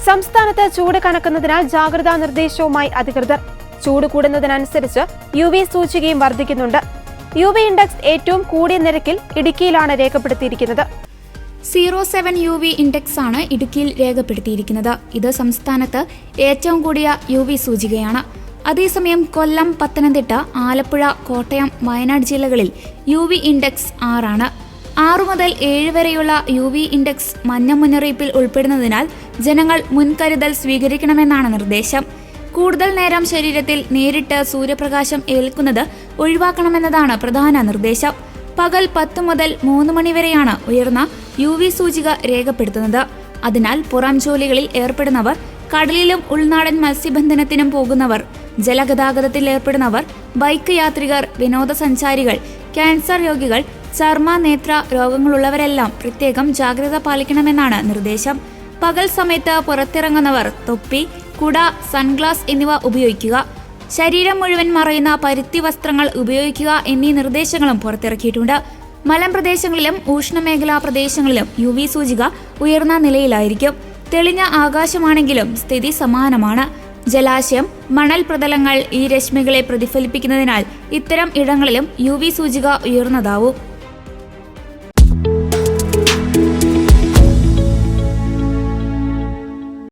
സംസ്ഥാനത്ത് ചൂട് കണക്കുന്നതിനാൽ ജാഗ്രതാ നിർദ്ദേശവുമായി അധികൃതർ. ചൂട് കൂടുന്നതിനനുസരിച്ച് UV സൂചികയും വർദ്ധിക്കുന്നുണ്ട്. UV ഇൻഡെക്സ് ഏറ്റവും കൂടിയ നിരക്കിൽ ഇടുക്കിയിലാണ് രേഖപ്പെടുത്തിയിരിക്കുന്നത്. 07 UV ഇൻഡെക്സ് ആണ് ഇടുക്കിയിൽ രേഖപ്പെടുത്തിയിരിക്കുന്നത്. ഇത് സംസ്ഥാനത്ത് ഏറ്റവും കൂടിയ UV സൂചികയാണ്. അതേസമയം കൊല്ലം, പത്തനംതിട്ട, ആലപ്പുഴ, കോട്ടയം, വയനാട് ജില്ലകളിൽ UV ഇൻഡെക്സ് 6 ആണ്. 6 മുതൽ 7 വരെയുള്ള UV ഇൻഡെക്സ് മഞ്ഞ മുന്നറിയിപ്പിൽ ഉൾപ്പെടുന്നതിനാൽ ജനങ്ങൾ മുൻകരുതൽ സ്വീകരിക്കണമെന്നാണ് നിർദ്ദേശം. കൂടുതൽ നേരം ശരീരത്തിൽ നേരിട്ട് സൂര്യപ്രകാശം ഏൽക്കുന്നത് ഒഴിവാക്കണമെന്നതാണ് പ്രധാന നിർദ്ദേശം. പകൽ 10 മുതൽ 3 മണി വരെയാണ് ഉയർന്ന UV സൂചിക രേഖപ്പെടുത്തുന്നത്. അതിനാൽ പുറം ജോലികളിൽ ഏർപ്പെടുന്നവർ, കടലിലും ഉൾനാടൻ മത്സ്യബന്ധനത്തിനും പോകുന്നവർ, ജലഗതാഗതത്തിൽ ഏർപ്പെടുന്നവർ, ബൈക്ക് യാത്രികർ, വിനോദസഞ്ചാരികൾ, ക്യാൻസർ രോഗികൾ, ചർമ്മ നേത്ര രോഗങ്ങളുള്ളവരെല്ലാം പ്രത്യേകം ജാഗ്രത പാലിക്കണമെന്നാണ് നിർദ്ദേശം. പകൽ സമയത്ത് പുറത്തിറങ്ങുന്നവർ തൊപ്പി, കുട, സൺഗ്ലാസ് എന്നിവ ഉപയോഗിക്കുക. ശരീരം മുഴുവൻ മറയുന്ന പരുത്തി വസ്ത്രങ്ങൾ ഉപയോഗിക്കുക എന്നീ നിർദ്ദേശങ്ങളും പുറത്തിറക്കിയിട്ടുണ്ട്. മലമ്പ്രദേശങ്ങളിലും ഉഷ്ണമേഖലാ പ്രദേശങ്ങളിലും UV സൂചിക ഉയർന്ന നിലയിലായിരിക്കും. തെളിഞ്ഞ ആകാശമാണെങ്കിലും സ്ഥിതി സമാനമാണ്. ജലാശയം, മണൽ പ്രതലങ്ങൾ ഈ രശ്മികളെ പ്രതിഫലിപ്പിക്കുന്നതിനാൽ ഇത്തരം ഇടങ്ങളിലും UV സൂചിക ഉയർന്നതാവും.